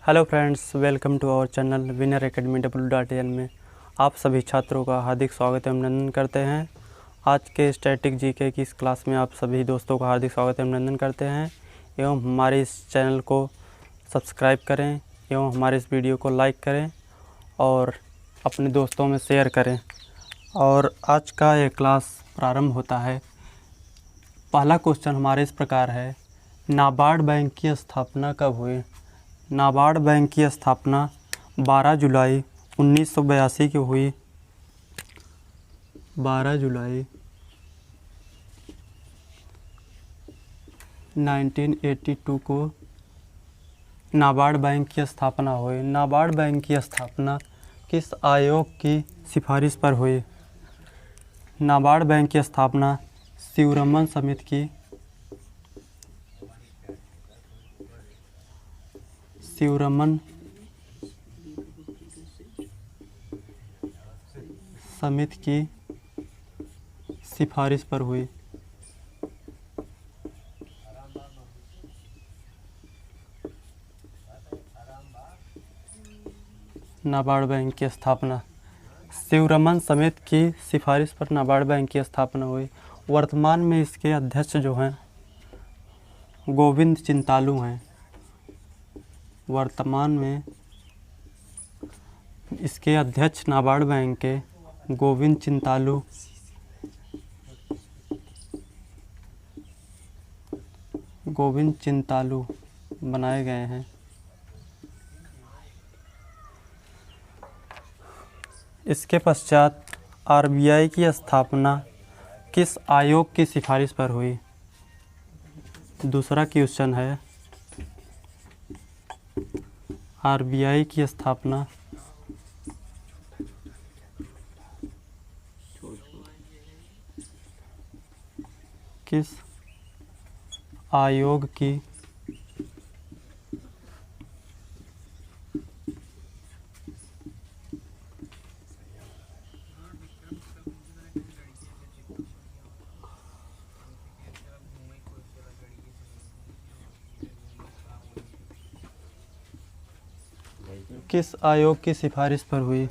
Hello friends, welcome to our channel winner academy W.in में आप सभी छात्रों का हार्दिक स्वागत एवं अभिनंदन करते हैं। आज के स्टैटिक जीके की इस क्लास में आप सभी दोस्तों का हार्दिक स्वागत एवं अभिनंदन करते हैं एवं हमारे इस चैनल को सब्सक्राइब करें एवं हमारे इस वीडियो को लाइक करें और अपने दोस्तों में शेयर करें। और आज का ये क्लास प्रारंभ होता है। पहला क्वेश्चन हमारे इस प्रकार है, नाबार्ड बैंक की स्थापना कब हुई? नाबार्ड बैंक की स्थापना 12 जुलाई 1982 की हुई। 12 जुलाई 1982 को नाबार्ड बैंक की स्थापना हुई। नाबार्ड बैंक की स्थापना किस आयोग की सिफारिश पर हुई? नाबार्ड बैंक की स्थापना शिवरमन समिति की सिफारिश पर हुई। नाबार्ड बैंक की स्थापना शिवरमन समिति की सिफारिश पर नाबार्ड बैंक की स्थापना हुई। वर्तमान में इसके अध्यक्ष जो हैं गोविंद चिंतालू हैं। वर्तमान में इसके अध्यक्ष नाबार्ड बैंक के गोविंद चिंतालू बनाए गए हैं। इसके पश्चात आरबीआई की स्थापना किस आयोग की सिफारिश पर हुई? दूसरा क्वेश्चन है, आरबीआई की स्थापना किस आयोग की सिफारिश पर हुई?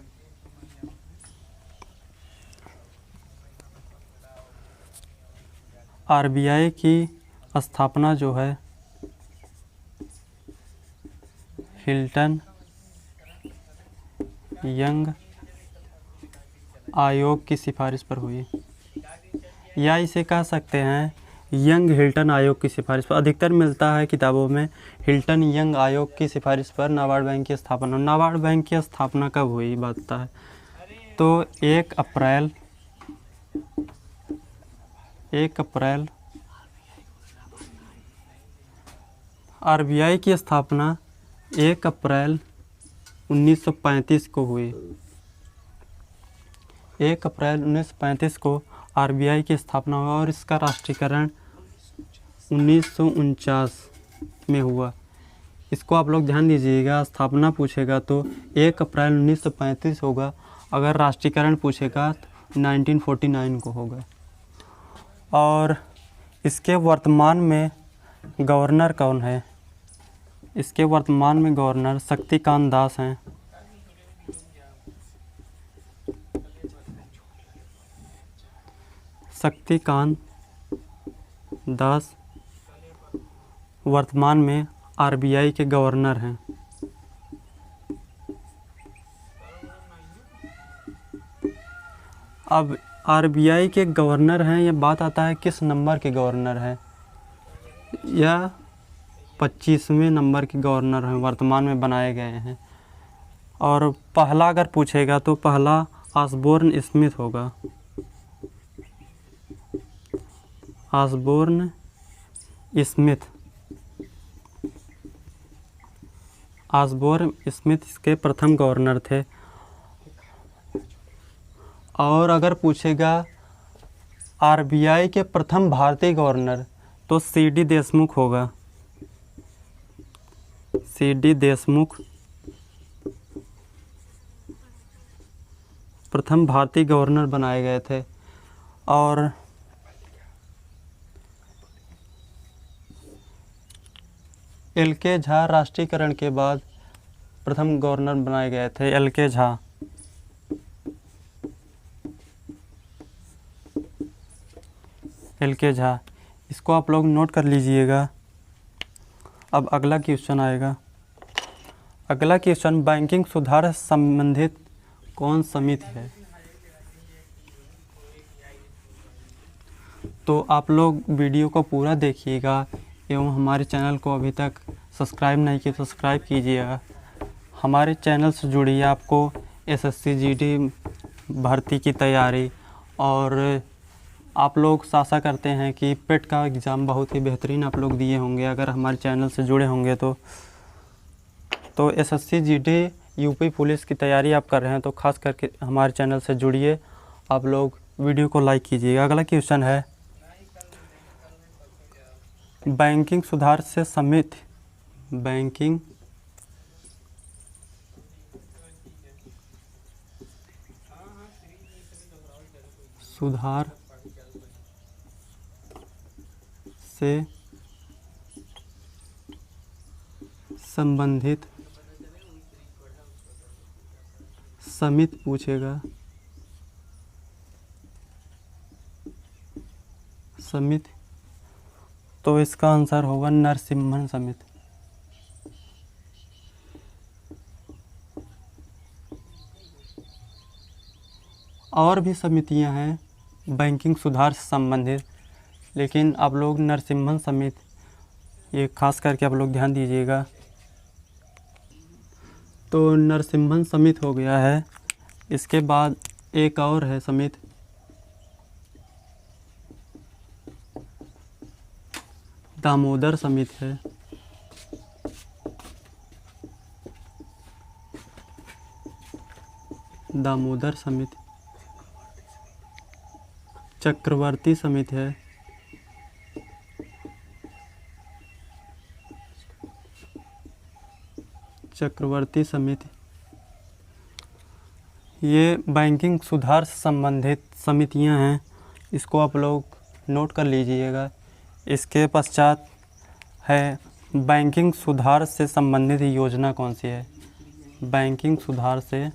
आरबीआई की स्थापना जो है हिल्टन यंग आयोग की सिफारिश पर हुई, या इसे कह सकते हैं यंग हिल्टन आयोग की सिफारिश पर। अधिकतर मिलता है किताबों में हिल्टन यंग आयोग की सिफारिश पर नाबार्ड बैंक की स्थापना। नाबार्ड बैंक की स्थापना कब हुई बताता है, तो 1 अप्रैल आरबीआई की स्थापना 1 अप्रैल 1935 को हुई। 1 अप्रैल 1935 को आरबीआई की स्थापना हुआ और इसका राष्ट्रीयकरण 1949 में हुआ। इसको आप लोग ध्यान दीजिएगा, स्थापना पूछेगा तो 1 अप्रैल 1935 होगा, अगर राष्ट्रीयकरण पूछेगा तो 1949 को होगा। और इसके वर्तमान में गवर्नर कौन है? इसके वर्तमान में गवर्नर शक्तिकांत दास हैं। शक्तिकांत दास वर्तमान में आरबीआई के गवर्नर हैं। अब आरबीआई के गवर्नर हैं, यह बात आता है किस नंबर के गवर्नर हैं? यह 25वें नंबर के गवर्नर हैं, वर्तमान में बनाए गए हैं। और पहला अगर पूछेगा तो पहला ऑसबोर्न स्मिथ होगा। ऑसबोर्न स्मिथ इसके प्रथम गवर्नर थे। और अगर पूछेगा आरबीआई के प्रथम भारतीय गवर्नर तो सीडी देशमुख होगा। सीडी देशमुख प्रथम भारतीय गवर्नर बनाए गए थे। और एल के झा राष्ट्रीयकरण के बाद प्रथम गवर्नर बनाए गए थे? LK झा। LK झा, इसको आप लोग नोट कर लीजिएगा। अब अगला क्वेश्चन आएगा। अगला क्वेश्चन, बैंकिंग सुधार से संबंधित कौन समिति है? तो आप लोग वीडियो को पूरा देखिएगा एवं हमारे चैनल को अभी तक सब्सक्राइब नहीं किया तो सब्सक्राइब कीजिएगा। हमारे चैनल से जुड़िए, आपको SSC GD भर्ती की तैयारी, और आप लोग आशा करते हैं कि पेट का एग्ज़ाम बहुत ही बेहतरीन आप लोग दिए होंगे अगर हमारे चैनल से जुड़े होंगे तो SSC GD UP पुलिस की तैयारी आप कर रहे हैं तो खास करके हमारे चैनल से जुड़िए। आप लोग वीडियो को लाइक कीजिएगा। अगला क्वेश्चन है, बैंकिंग सुधार से समिति, बैंकिंग सुधार से संबंधित समिति पूछेगा, समिति, तो इसका आंसर होगा नरसिम्हन समिति। और भी समितियां हैं बैंकिंग सुधार से संबंधित, लेकिन आप लोग नरसिम्हन समिति ये खास करके आप लोग ध्यान दीजिएगा। तो नरसिम्हन समिति हो गया है। इसके बाद एक और है समिति, दामोदर समिति है। दामोदर समिति, चक्रवर्ती समिति है, चक्रवर्ती समिति। ये बैंकिंग सुधार से संबंधित समितियां हैं, इसको आप लोग नोट कर लीजिएगा। इसके पश्चात है बैंकिंग सुधार से संबंधित योजना कौन सी है? बैंकिंग सुधार से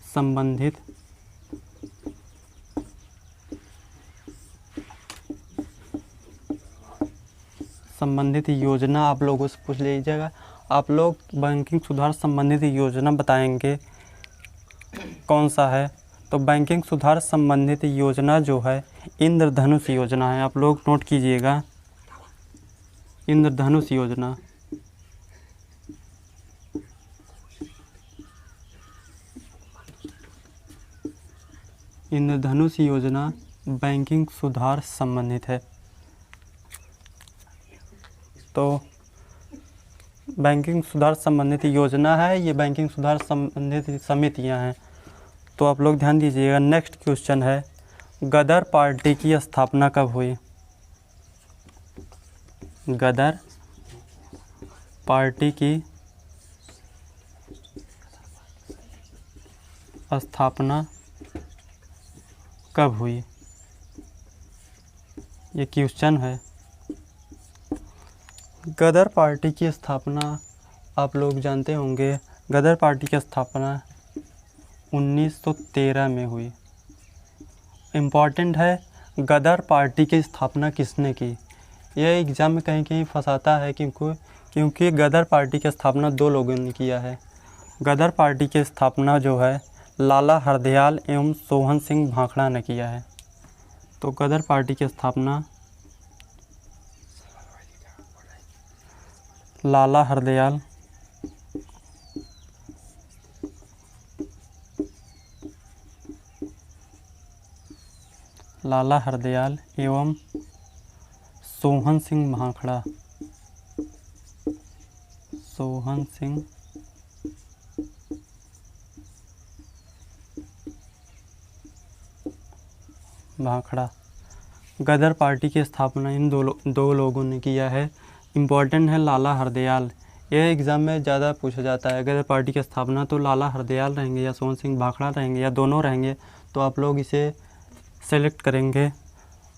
संबंधित योजना आप लोगों से पूछ लीजिएगा। आप लोग बैंकिंग सुधार संबंधित योजना बताएंगे कौन सा है। तो बैंकिंग सुधार संबंधित योजना जो है इंद्रधनुष योजना है, आप लोग नोट कीजिएगा। इंद्रधनुष योजना, इंद्रधनुष योजना बैंकिंग सुधार संबंधित है। तो बैंकिंग सुधार संबंधित योजना है, ये बैंकिंग सुधार संबंधित समितियां हैं। तो आप लोग ध्यान दीजिएगा। नेक्स्ट क्वेश्चन है, गदर पार्टी की स्थापना कब हुई? गदर पार्टी की स्थापना कब हुई? ये क्वेश्चन है। गदर पार्टी की स्थापना आप लोग जानते होंगे, गदर पार्टी की स्थापना 1913 में हुई। इम्पॉर्टेंट है, गदर पार्टी की स्थापना किसने की? यह एग्ज़ाम में कहीं कहीं फंसाता है क्योंकि गदर पार्टी की स्थापना दो लोगों ने किया है। गदर पार्टी की स्थापना जो है लाला हरदयाल एवं सोहन सिंह भाखड़ा ने किया है। तो गदर पार्टी की स्थापना लाला हरदयाल एवं सोहन सिंह भाखड़ा, सोहन सिंह भाखड़ा। गदर पार्टी की स्थापना इन दो लोगों ने किया है। इम्पॉर्टेंट है लाला हरदयाल, यह एग्ज़ाम में ज़्यादा पूछा जाता है। गदर पार्टी की स्थापना तो लाला हरदयाल रहेंगे या सोहन सिंह भाखड़ा रहेंगे या दोनों रहेंगे, तो आप लोग इसे सेलेक्ट करेंगे।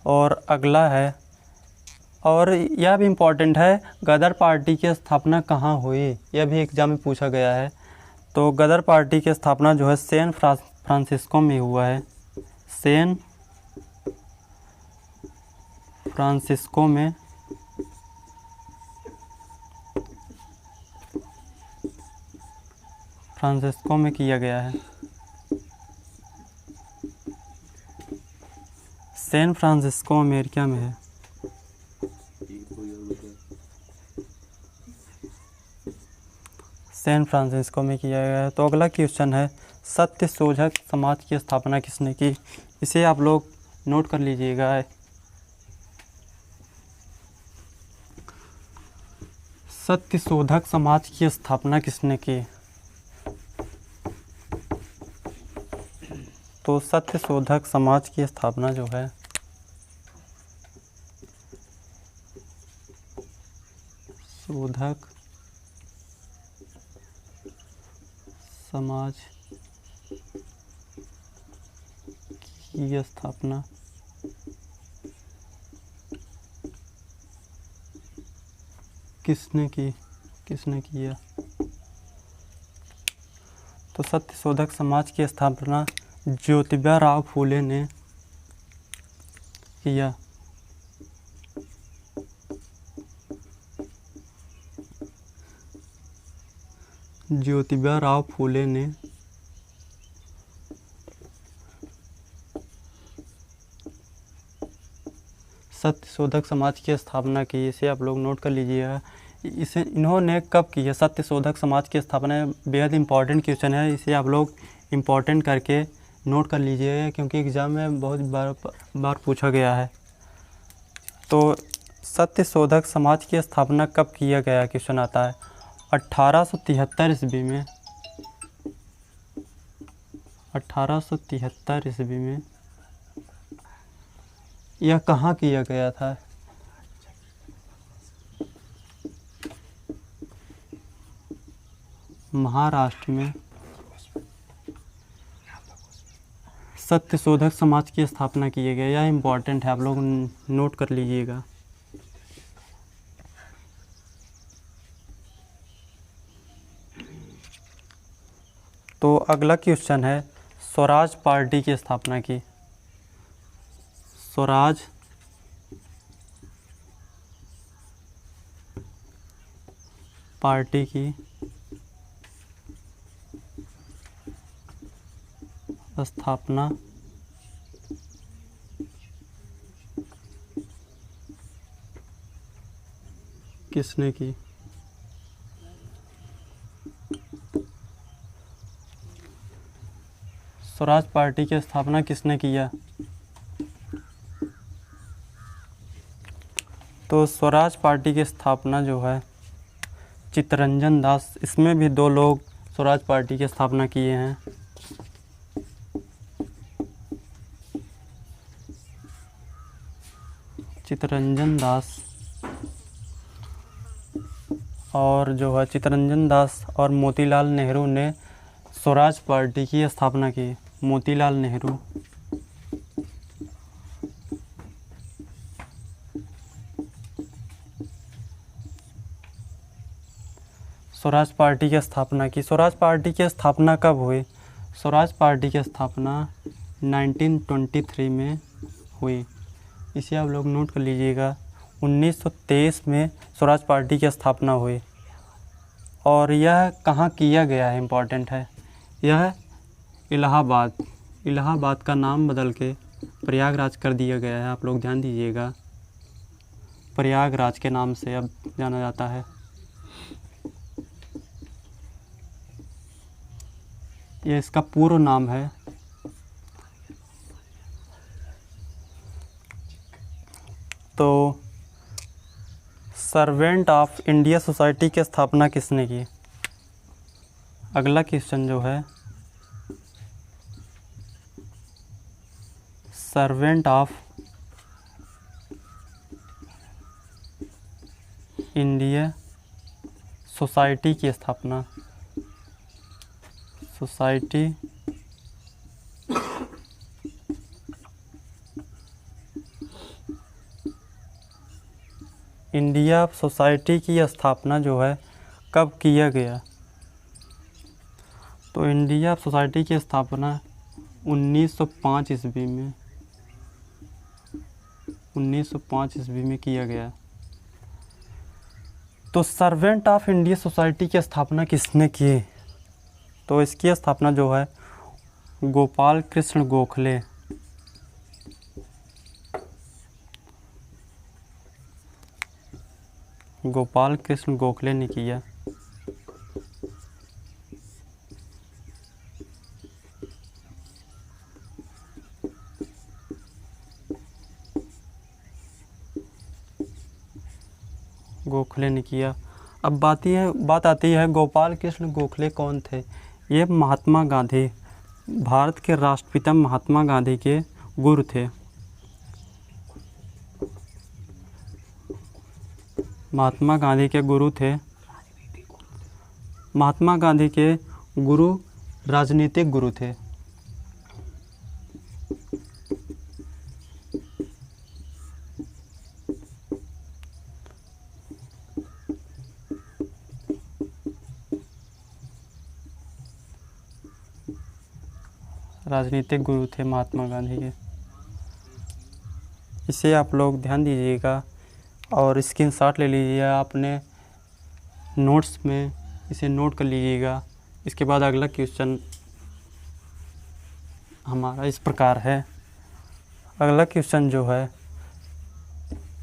और अगला है और यह भी इम्पोर्टेंट है, गदर पार्टी की स्थापना कहाँ हुई, यह भी एग्जाम में पूछा गया है। तो गदर पार्टी की स्थापना जो है सैन फ्रांसिस्को में हुआ है। सैन फ्रांसिस्को में किया गया है। सैन फ्रांसिस्को अमेरिका में है। सैन फ्रांसिस्को में किया गया है। तो अगला क्वेश्चन है, सत्यशोधक समाज की स्थापना किसने की। इसे आप लोग नोट कर लीजिएगा। सत्यशोधक समाज की स्थापना किसने की। तो सत्यशोधक समाज की स्थापना जो है शोधक समाज की स्थापना किसने किया। तो सत्यशोधक समाज की स्थापना ज्योतिबा राव फूले ने किया। ज्योतिबा राव फूले ने सत्यशोधक समाज की स्थापना की। इसे आप लोग नोट कर लीजिएगा। इन्होंने कब की है सत्यशोधक समाज की स्थापना, बेहद इम्पॉर्टेंट क्वेश्चन है। इसे आप लोग इम्पॉर्टेंट करके नोट कर लीजिएगा, क्योंकि एग्ज़ाम में बहुत बार पूछा गया है। तो सत्यशोधक समाज की स्थापना कब किया गया क्वेश्चन आता है 1873 ईस्वी में। 1873 ईस्वी में यह कहाँ किया गया था। महाराष्ट्र में सत्यशोधक समाज की स्थापना किए गए। यह इम्पोर्टेंट है, आप लोग नोट कर लीजिएगा। तो अगला क्वेश्चन है, स्वराज पार्टी की स्थापना की। स्वराज पार्टी की स्थापना किसने की। स्वराज पार्टी की स्थापना किसने किया। तो स्वराज पार्टी की स्थापना जो है चित्तरंजन दास, इसमें भी दो लोग स्वराज पार्टी की स्थापना किए हैं। चित्तरंजन दास और जो है चित्तरंजन दास और मोतीलाल नेहरू ने स्वराज पार्टी की स्थापना की। मोतीलाल नेहरू स्वराज पार्टी की स्थापना की। स्वराज पार्टी की स्थापना कब हुई। स्वराज पार्टी की स्थापना 1923 में हुई। इसे आप लोग नोट कर लीजिएगा। 1923 में स्वराज पार्टी की स्थापना हुई। और यह कहाँ किया गया है, इम्पॉर्टेंट है। यह इलाहाबाद का नाम बदल के प्रयागराज कर दिया गया है। आप लोग ध्यान दीजिएगा, प्रयागराज के नाम से अब जाना जाता है। यह इसका पूर्व नाम है। तो सर्वेंट ऑफ इंडिया सोसाइटी की स्थापना किसने की। अगला क्वेश्चन जो है, सर्वेंट ऑफ इंडिया सोसाइटी की स्थापना, सोसाइटी इंडिया सोसाइटी की स्थापना जो है कब किया गया? तो इंडिया सोसाइटी की स्थापना 1905 ईस्वी में 1905 ईस्वी में किया गया। तो सर्वेंट ऑफ इंडिया सोसाइटी की स्थापना किसने की? तो इसकी स्थापना जो है गोपाल कृष्ण गोखले गोपाल कृष्ण गोखले ने किया। गोखले ने किया। अब बात आती है गोपाल कृष्ण गोखले कौन थे? ये महात्मा गांधी, भारत के राष्ट्रपिता महात्मा गांधी के गुरु थे। महात्मा गांधी के गुरु थे। महात्मा गांधी के गुरु राजनीतिक गुरु थे। राजनीतिक गुरु थे महात्मा गांधी के। इसे आप लोग ध्यान दीजिएगा और स्क्रीनशॉट ले लीजिएगा अपने नोट्स में, इसे नोट कर लीजिएगा। इसके बाद अगला क्वेश्चन हमारा इस प्रकार है। अगला क्वेश्चन जो है,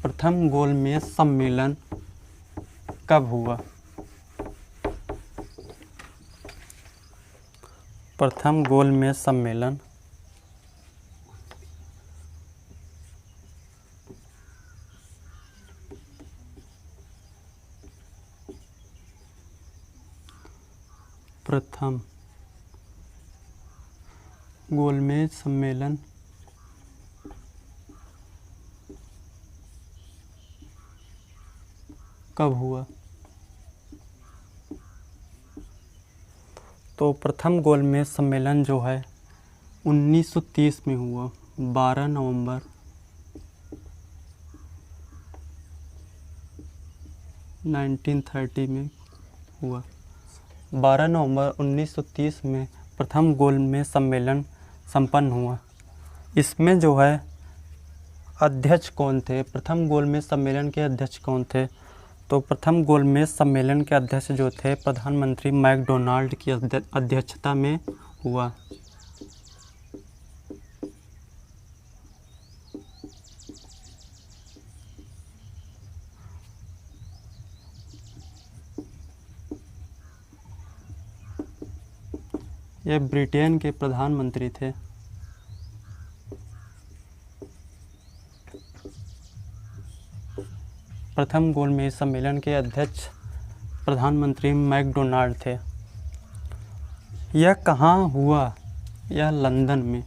प्रथम गोलमेज सम्मेलन कब हुआ? प्रथम गोलमेज सम्मेलन प्रथम गोलमेज सम्मेलन कब हुआ? तो प्रथम गोलमेज सम्मेलन जो है 1930 में हुआ। 12 नवंबर 1930 में हुआ। 12 नवंबर 1930 में प्रथम गोलमेज सम्मेलन संपन्न हुआ। इसमें जो है अध्यक्ष कौन थे? प्रथम गोलमेज सम्मेलन के अध्यक्ष कौन थे? तो प्रथम गोलमेज सम्मेलन के अध्यक्ष जो थे प्रधानमंत्री मैकडोनाल्ड की अध्यक्षता में हुआ। ये ब्रिटेन के प्रधानमंत्री थे। प्रथम गोलमेज सम्मेलन के अध्यक्ष प्रधानमंत्री मैकडोनाल्ड थे। यह कहाँ हुआ? यह लंदन में।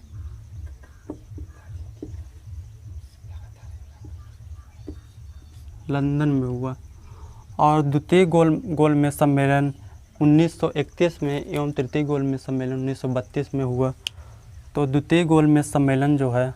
लंदन में हुआ। और द्वितीय गोलमेज सम्मेलन 1931 में एवं तृतीय गोलमेज सम्मेलन 1932 में हुआ। तो द्वितीय गोलमेज सम्मेलन जो है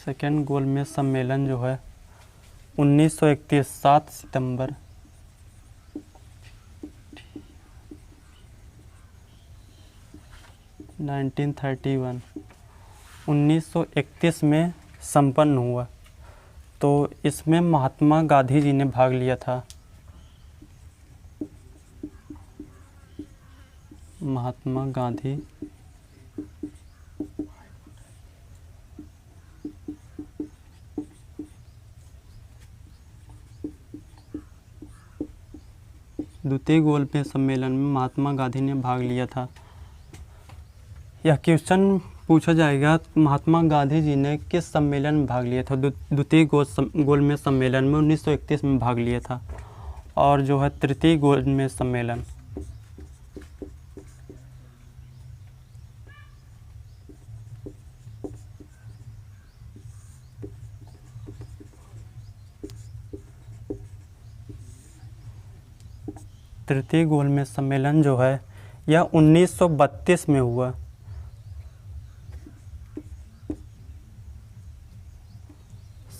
सेकेंड गोलमेज सम्मेलन जो है 1931 7 सितंबर 1931 में संपन्न हुआ। तो इसमें महात्मा गांधी जी ने भाग लिया था। महात्मा गांधी द्वितीय गोलमेज सम्मेलन में महात्मा गांधी ने भाग लिया था। यह क्वेश्चन पूछा जाएगा महात्मा गांधी जी ने किस सम्मेलन में भाग लिया था? द्वितीय गोलमेज सम्मेलन में 1931 में भाग लिया था। और जो है तृतीय गोलमेज सम्मेलन तृतीय गोलमेज सम्मेलन जो है यह 1932 में हुआ।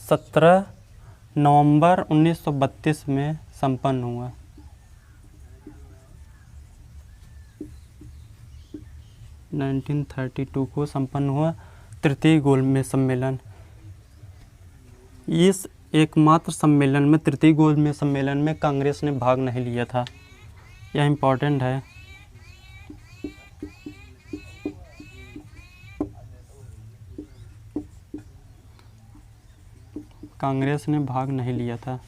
17 नवंबर 1932 में संपन्न हुआ। 1932 को संपन्न हुआ तृतीय गोलमेज सम्मेलन। इस एकमात्र सम्मेलन में, तृतीय गोलमेज सम्मेलन में कांग्रेस ने भाग नहीं लिया था। यह इम्पोर्टेंट है। कांग्रेस ने भाग नहीं लिया था।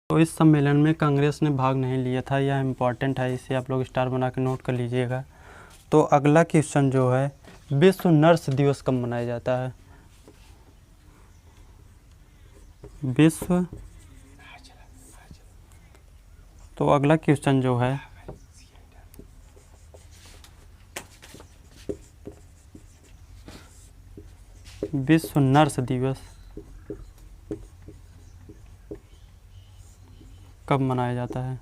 तो इस सम्मेलन में कांग्रेस ने भाग नहीं लिया था। यह इम्पोर्टेंट है, इसे आप लोग स्टार बना के नोट कर लीजिएगा। तो अगला क्वेश्चन जो है, विश्व नर्स दिवस कब मनाया जाता है? तो अगला क्वेश्चन जो है, विश्व नर्स दिवस कब मनाया जाता है?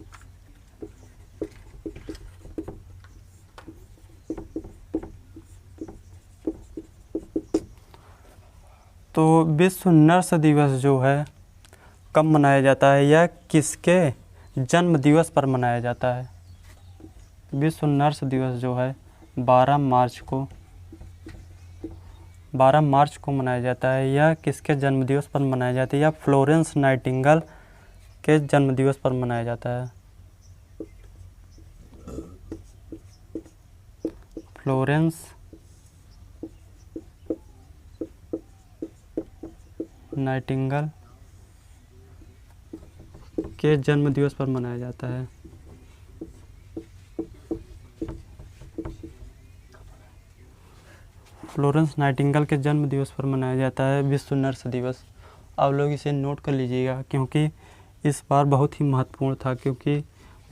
तो विश्व नर्स दिवस जो है कब मनाया जाता है, या किसके जन्म दिवस पर मनाया जाता है? विश्व नर्स दिवस जो है 12 मार्च को मनाया जाता है। यह किसके जन्म दिवस पर मनाया जाता है? या फ्लोरेंस नाइटिंगेल के जन्म दिवस पर मनाया जाता है। फ्लोरेंस नाइटिंगेल के जन्म दिवस पर मनाया जाता है। फ्लोरेंस नाइटिंगेल के जन्म दिवस पर मनाया जाता है विश्व नर्स दिवस। आप लोग इसे नोट कर लीजिएगा, क्योंकि इस बार बहुत ही महत्वपूर्ण था, क्योंकि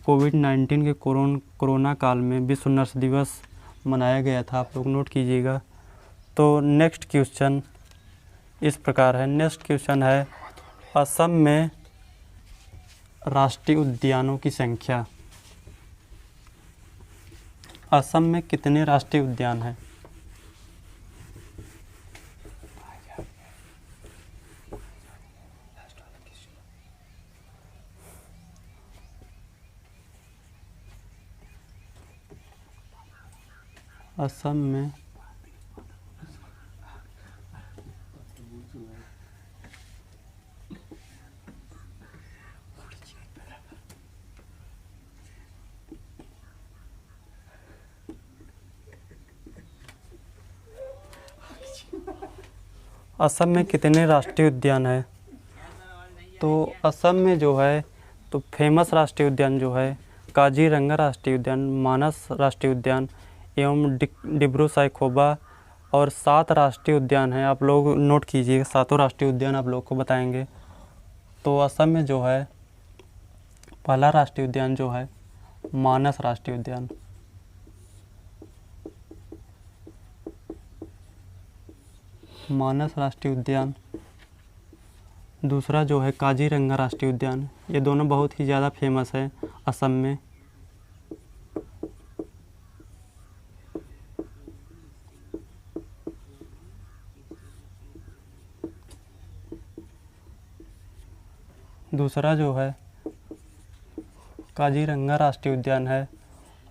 कोविड-19 के कोरोना काल में विश्व नर्स दिवस मनाया गया था। आप लोग नोट कीजिएगा। तो नेक्स्ट क्वेश्चन इस प्रकार है। नेक्स्ट क्वेश्चन है, असम में राष्ट्रीय उद्यानों की संख्या। असम में कितने राष्ट्रीय उद्यान हैं? असम में असम में कितने राष्ट्रीय उद्यान हैं? तो असम में जो है, तो फेमस राष्ट्रीय उद्यान जो है काजीरंगा राष्ट्रीय उद्यान, मानस राष्ट्रीय उद्यान एवं डिब्रू साइखोवा और 7 राष्ट्रीय उद्यान हैं। आप लोग नोट कीजिए, 7 राष्ट्रीय उद्यान आप लोग को बताएंगे। तो असम में जो है पहला राष्ट्रीय उद्यान जो है मानस राष्ट्रीय उद्यान। मानस राष्ट्रीय उद्यान। दूसरा जो है काजीरंगा राष्ट्रीय उद्यान। ये दोनों बहुत ही ज़्यादा फेमस है असम में। दूसरा जो है काजीरंगा राष्ट्रीय उद्यान है,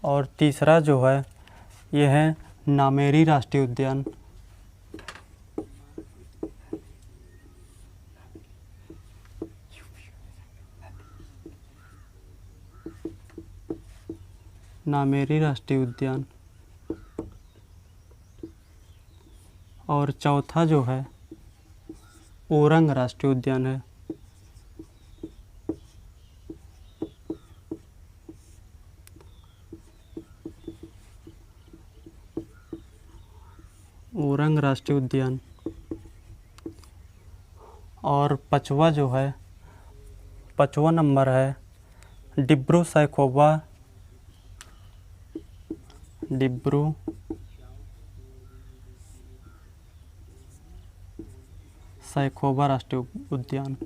और तीसरा जो है ये है नामेरी राष्ट्रीय उद्यान। नामेरी राष्ट्रीय उद्यान। और चौथा जो है ओरंग राष्ट्रीय उद्यान है। ओरंग राष्ट्रीय उद्यान। और पांचवा जो है, 5वां नंबर है डिब्रू साइखोवा। डिब्रू सैखोवा राष्ट्रीय उद्यान।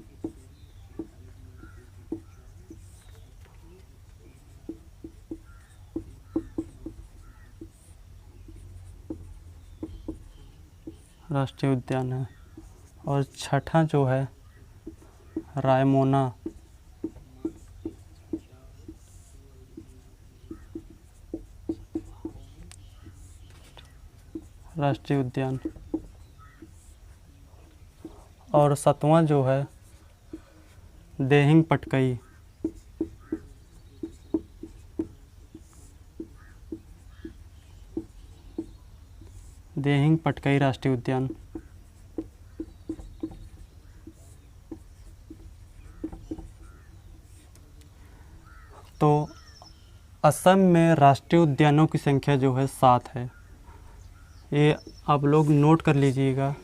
राष्ट्रीय उद्यान है। और छठा जो है रायमोना राष्ट्रीय उद्यान। और सातवां जो है देहिंग पटकई देहिंग पटकई राष्ट्रीय उद्यान। तो असम में राष्ट्रीय उद्यानों की संख्या जो है 7 है। ये आप लोग नोट कर लीजिएगा।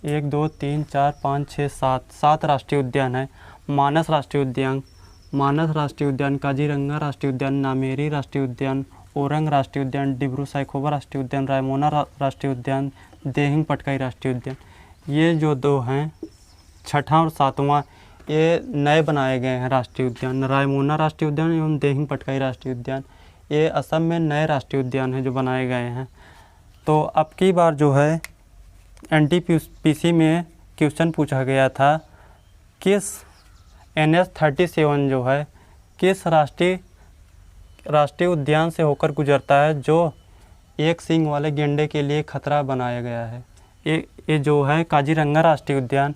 1 2 3 4 5 6 7 राष्ट्रीय उद्यान है। मानस राष्ट्रीय उद्यान, काजीरंगा राष्ट्रीय उद्यान, नामेरी राष्ट्रीय उद्यान, ओरंग राष्ट्रीय उद्यान, डिब्रू सैखोवा राष्ट्रीय उद्यान, रायमोना राष्ट्रीय उद्यान, देहिंग पटकाई राष्ट्रीय उद्यान। ये जो 2 हैं, छठा और सातवां, ये नए बनाए गए हैं राष्ट्रीय उद्यान। रायमोना राष्ट्रीय उद्यान एवं देहिंग पटकाई राष्ट्रीय उद्यान, ये असम में नए राष्ट्रीय उद्यान हैं जो बनाए गए हैं। तो अब की बार जो है NTPC में क्वेश्चन पूछा गया था, किस NH-37 जो है किस राष्ट्रीय उद्यान से होकर गुजरता है जो एक सींग वाले गेंडे के लिए खतरा बनाया गया है। ये जो है काजीरंगा राष्ट्रीय उद्यान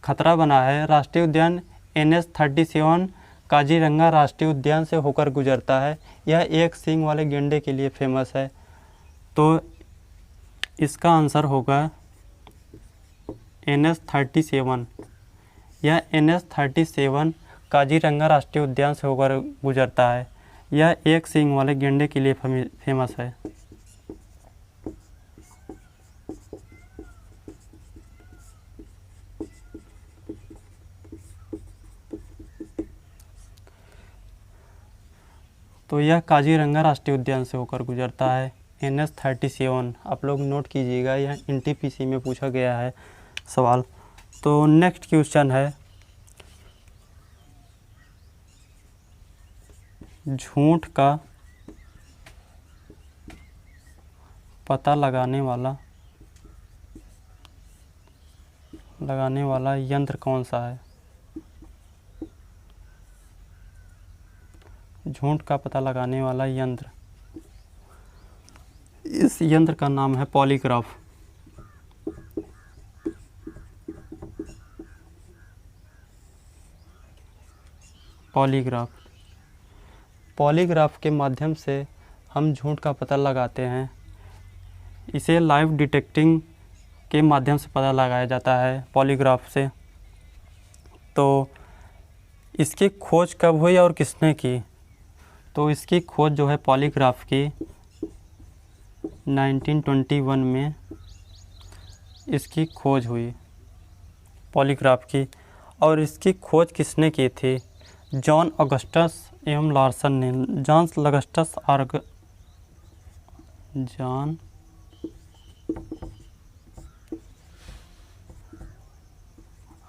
खतरा बना है। राष्ट्रीय उद्यान NH-37 काजीरंगा राष्ट्रीय उद्यान से होकर गुजरता है। यह एक सींग वाले गेंडे के लिए फेमस है। तो इसका आंसर होगा NH-37। यह NH-37 काजीरंगा राष्ट्रीय उद्यान से होकर गुजरता है। यह एक सींग वाले गेंडे के लिए फेमस है। तो यह काजीरंगा राष्ट्रीय उद्यान से होकर गुजरता है। NH-37 आप लोग नोट कीजिएगा, यह NTPC में पूछा गया है सवाल। तो नेक्स्ट क्वेश्चन है, झूठ का पता लगाने वाला यंत्र कौन सा है? झूठ का पता लगाने वाला यंत्र, इस यंत्र का नाम है पॉलीग्राफ। पॉलीग्राफ के माध्यम से हम झूठ का पता लगाते हैं। इसे लाइव डिटेक्टिंग के माध्यम से पता लगाया जाता है पॉलीग्राफ से। तो इसकी खोज कब हुई और किसने की? तो इसकी खोज जो है पॉलीग्राफ की 1921 में इसकी खोज हुई पॉलीग्राफ की। और इसकी खोज किसने की थी? जॉन ऑगस्टस एवं लार्सन ने। जॉन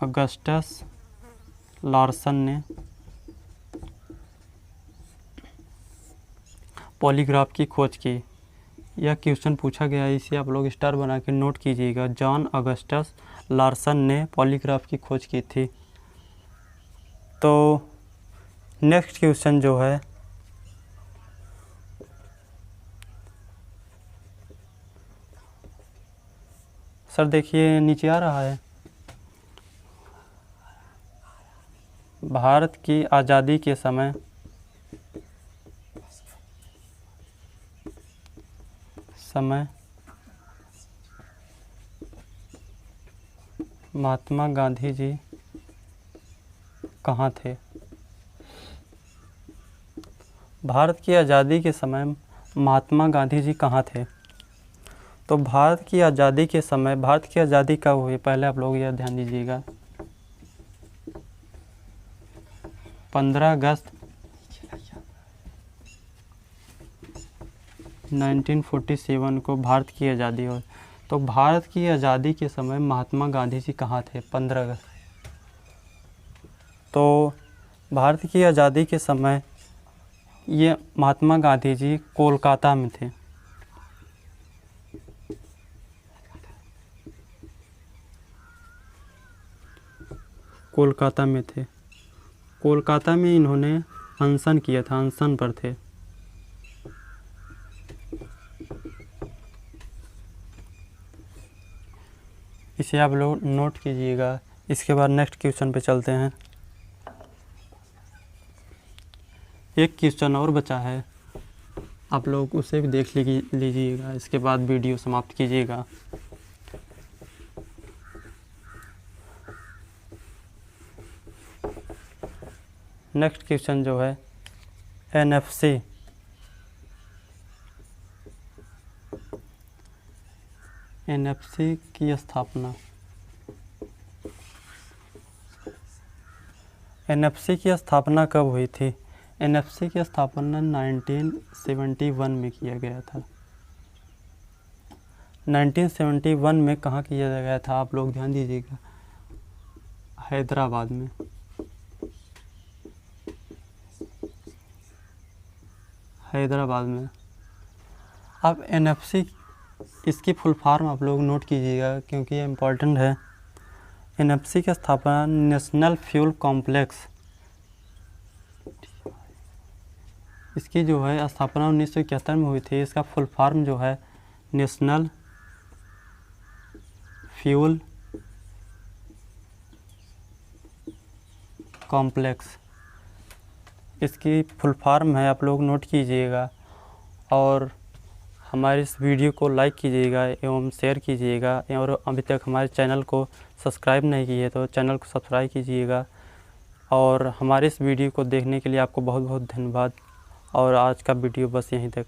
ऑगस्टस लार्सन ने पॉलीग्राफ की खोज की। यह क्वेश्चन पूछा गया है, इसे आप लोग स्टार बना के नोट कीजिएगा। जॉन ऑगस्टस लार्सन ने पॉलीग्राफ की खोज की थी। तो नेक्स्ट क्वेश्चन जो है, सर देखिए नीचे आ रहा है, भारत की आज़ादी के समय महात्मा गांधी जी कहाँ थे? भारत की आज़ादी के समय महात्मा गांधी जी कहाँ थे? तो भारत की आज़ादी के समय, भारत की आज़ादी कब हुई पहले आप लोग यह ध्यान दीजिएगा। 15 अगस्त 1947 को भारत की आज़ादी हुई। तो भारत की आज़ादी के समय महात्मा गांधी जी कहाँ थे? 15 अगस्त। तो भारत की आज़ादी के समय ये महात्मा गांधी जी कोलकाता में थे। कोलकाता में थे। कोलकाता में इन्होंने अनशन किया था, अनशन पर थे। इसे आप लोग नोट कीजिएगा। इसके बाद नेक्स्ट क्वेश्चन पे चलते हैं। एक क्वेश्चन और बचा है, आप लोग उसे भी देख लीजिएगा। इसके बाद वीडियो समाप्त कीजिएगा। नेक्स्ट क्वेश्चन जो है एनएफसी की स्थापना। एनएफसी की स्थापना कब हुई थी? एनएफसी की स्थापना 1971 में किया गया था। 1971 में कहाँ किया गया था? आप लोग ध्यान दीजिएगा, हैदराबाद में। हैदराबाद में। अब एनएफसी, इसकी फुल फॉर्म आप लोग नोट कीजिएगा क्योंकि ये इम्पोर्टेंट है। एनएफसी की स्थापना नेशनल फ्यूल कॉम्प्लेक्स, इसकी जो है स्थापना 1971 में हुई थी। इसका फुल फॉर्म जो है नेशनल फ्यूल कॉम्प्लेक्स, इसकी फुल फॉर्म है, आप लोग नोट कीजिएगा। और हमारे इस वीडियो को लाइक कीजिएगा एवं शेयर कीजिएगा। और अभी तक हमारे चैनल को सब्सक्राइब नहीं किए तो चैनल को सब्सक्राइब कीजिएगा। और हमारे इस वीडियो को देखने के लिए आपको बहुत बहुत धन्यवाद। और आज का वीडियो बस यहीं तक।